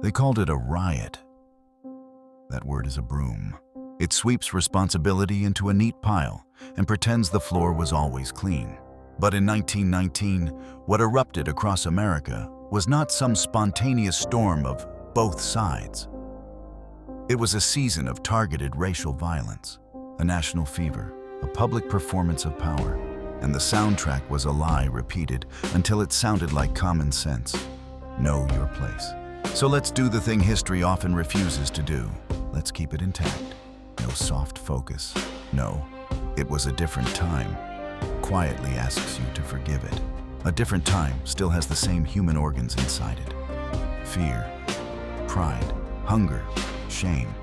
They called it a riot. That word is a broom. It sweeps responsibility into a neat pile and pretends the floor was always clean. But in 1919, what erupted across America was not some spontaneous storm of both sides. It was a season of targeted racial violence, a national fever, a public performance of power, and the soundtrack was a lie repeated until it sounded like common sense. Know your place. So let's do the thing history often refuses to do. Let's keep it intact. No soft focus. No, it was a different time. Quietly asks you to forgive it. A different time still has the same human organs inside it. Fear, pride, hunger, shame,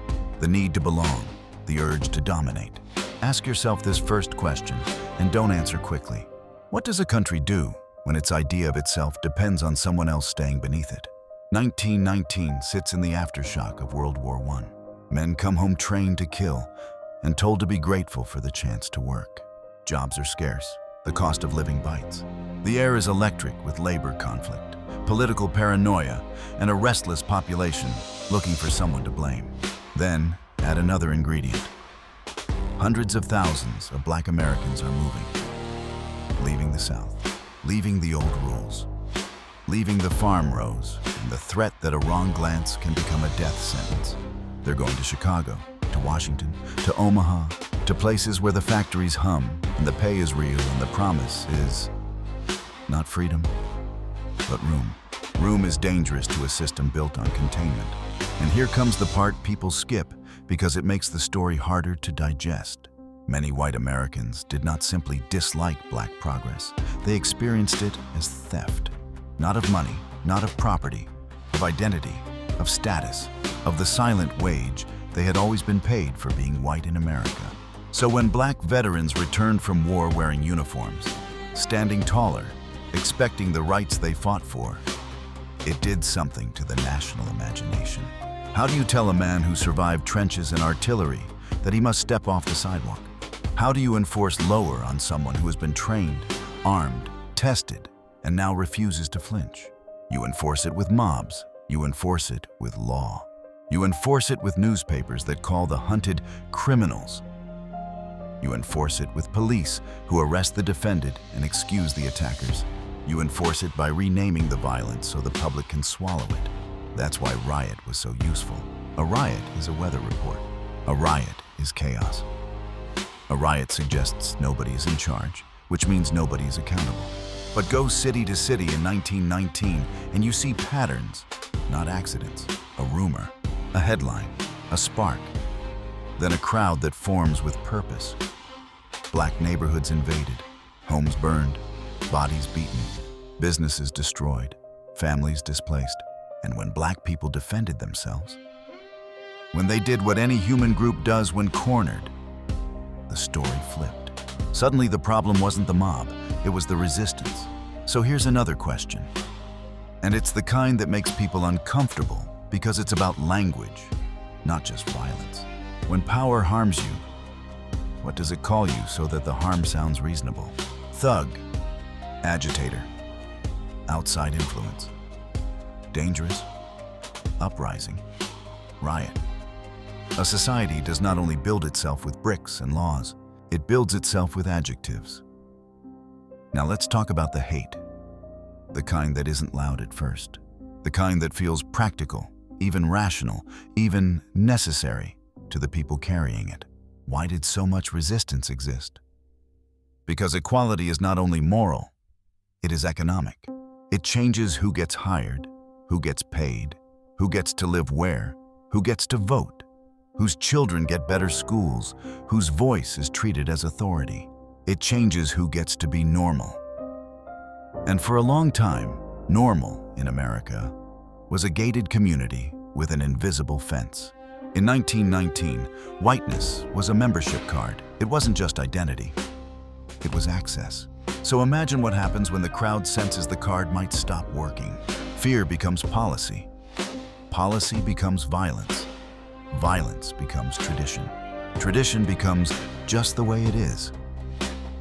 the need to belong, the urge to dominate. Ask yourself this first question, and don't answer quickly. What does a country do when its idea of itself depends on someone else staying beneath it? 1919 sits in the aftershock of World War I. Men come home trained to kill and told to be grateful for the chance to work. Jobs are scarce. The cost of living bites. The air is electric with labor conflict, political paranoia, and a restless population looking for someone to blame. Then, add another ingredient. Hundreds of thousands of Black Americans are moving, leaving the South, leaving the old rules, leaving the farm rows and the threat that a wrong glance can become a death sentence. They're going to Chicago, to Washington, to Omaha, to places where the factories hum and the pay is real and the promise is not freedom, but room. Room is dangerous to a system built on containment. And here comes the part people skip because it makes the story harder to digest. Many white Americans did not simply dislike Black progress. They experienced it as theft. Not of money, not of property, of identity, of status, of the silent wage they had always been paid for being white in America. So when Black veterans returned from war wearing uniforms, standing taller, expecting the rights they fought for, it did something to the national imagination. How do you tell a man who survived trenches and artillery that he must step off the sidewalk? How do you enforce lower on someone who has been trained, armed, tested, and now refuses to flinch? You enforce it with mobs. You enforce it with law. You enforce it with newspapers that call the hunted criminals. You enforce it with police who arrest the defendant and excuse the attackers. You enforce it by renaming the violence so the public can swallow it. That's why riot was so useful. A riot is a weather report. A riot is chaos. A riot suggests nobody is in charge, which means nobody is accountable. But go city to city in 1919 and you see patterns, not accidents. A rumor, a headline, a spark, then a crowd that forms with purpose. Black neighborhoods invaded, homes burned, bodies beaten, businesses destroyed, families displaced. And when Black people defended themselves, when they did what any human group does when cornered, the story flipped. Suddenly the problem wasn't the mob, it was the resistance. So here's another question. And it's the kind that makes people uncomfortable because it's about language, not just violence. When power harms you, what does it call you so that the harm sounds reasonable? Thug, agitator, outside influence, dangerous, uprising, riot. A society does not only build itself with bricks and laws, it builds itself with adjectives. Now let's talk about the hate. The kind that isn't loud at first. The kind that feels practical, even rational, even necessary to the people carrying it. Why did so much resistance exist? Because equality is not only moral, it is economic. It changes who gets hired, who gets paid, who gets to live where, who gets to vote, whose children get better schools, whose voice is treated as authority. It changes who gets to be normal. And for a long time, normal in America was a gated community with an invisible fence. In 1919, whiteness was a membership card. It wasn't just identity, it was access. So imagine what happens when the crowd senses the card might stop working. Fear becomes policy. Policy becomes violence. Violence becomes tradition. Tradition becomes just the way it is.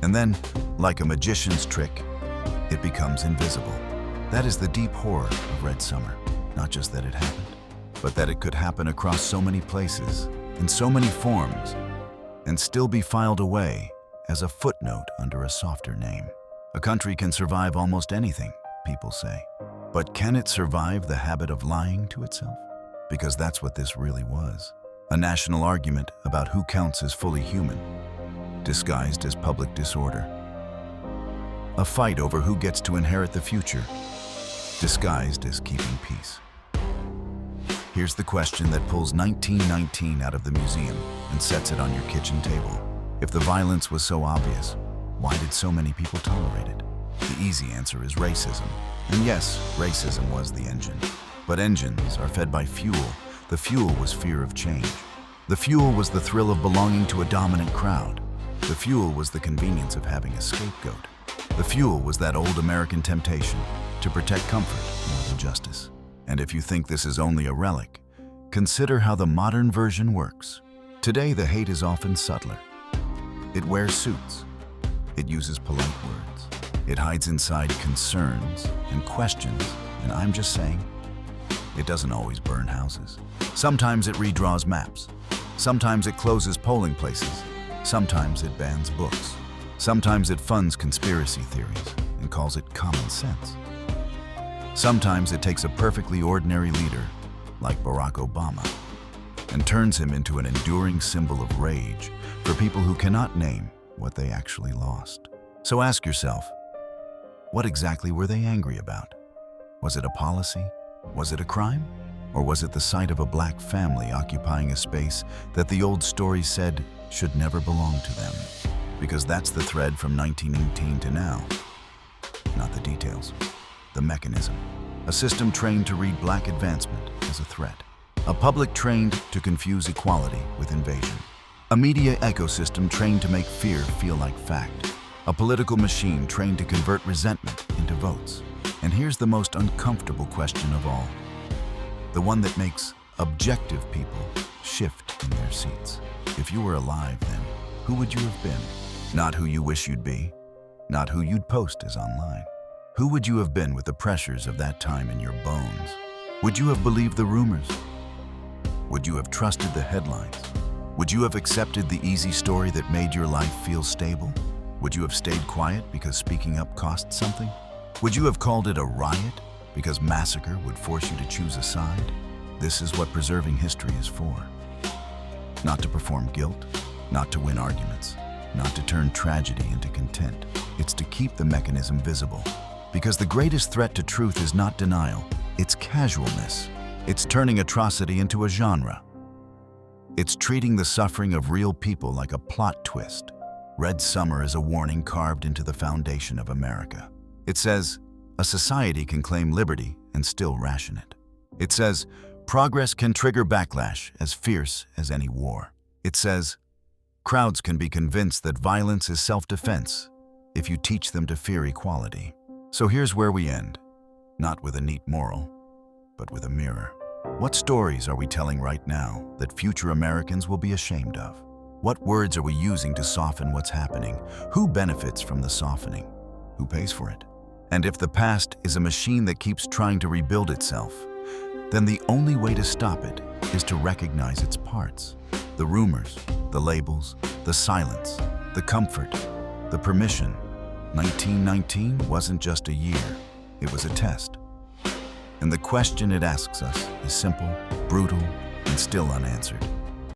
And then, like a magician's trick, it becomes invisible. That is the deep horror of Red Summer. Not just that it happened, but that it could happen across so many places, in so many forms, and still be filed away as a footnote under a softer name. A country can survive almost anything, people say. But can it survive the habit of lying to itself? Because that's what this really was. A national argument about who counts as fully human, disguised as public disorder. A fight over who gets to inherit the future, disguised as keeping peace. Here's the question that pulls 1919 out of the museum and sets it on your kitchen table. If the violence was so obvious, why did so many people tolerate it? The easy answer is racism. And yes, racism was the engine. But engines are fed by fuel. The fuel was fear of change. The fuel was the thrill of belonging to a dominant crowd. The fuel was the convenience of having a scapegoat. The fuel was that old American temptation to protect comfort more than justice. And if you think this is only a relic, consider how the modern version works. Today, the hate is often subtler. It wears suits. It uses polite words. It hides inside concerns and questions, and I'm just saying, it doesn't always burn houses. Sometimes it redraws maps. Sometimes it closes polling places. Sometimes it bans books. Sometimes it funds conspiracy theories and calls it common sense. Sometimes it takes a perfectly ordinary leader, like Barack Obama, and turns him into an enduring symbol of rage for people who cannot name what they actually lost. So ask yourself, what exactly were they angry about? Was it a policy? Was it a crime? Or was it the sight of a black family occupying a space that the old story said should never belong to them? Because that's the thread from 1918 to now. Not the details, the mechanism. A system trained to read black advancement as a threat. A public trained to confuse equality with invasion. A media ecosystem trained to make fear feel like fact. A political machine trained to convert resentment into votes. And here's the most uncomfortable question of all. The one that makes objective people shift in their seats. If you were alive then, who would you have been? Not who you wish you'd be. Not who you'd post as online. Who would you have been with the pressures of that time in your bones? Would you have believed the rumors? Would you have trusted the headlines? Would you have accepted the easy story that made your life feel stable? Would you have stayed quiet because speaking up cost something? Would you have called it a riot because massacre would force you to choose a side? This is what preserving history is for. Not to perform guilt, not to win arguments, not to turn tragedy into content. It's to keep the mechanism visible. Because the greatest threat to truth is not denial, it's casualness. It's turning atrocity into a genre. It's treating the suffering of real people like a plot twist. Red Summer is a warning carved into the foundation of America. It says, a society can claim liberty and still ration it. It says, progress can trigger backlash as fierce as any war. It says, crowds can be convinced that violence is self-defense if you teach them to fear equality. So here's where we end, not with a neat moral, but with a mirror. What stories are we telling right now that future Americans will be ashamed of? What words are we using to soften what's happening? Who benefits from the softening? Who pays for it? And if the past is a machine that keeps trying to rebuild itself, then the only way to stop it is to recognize its parts. The rumors, the labels, the silence, the comfort, the permission. 1919 wasn't just a year, it was a test. And the question it asks us is simple, brutal, and still unanswered.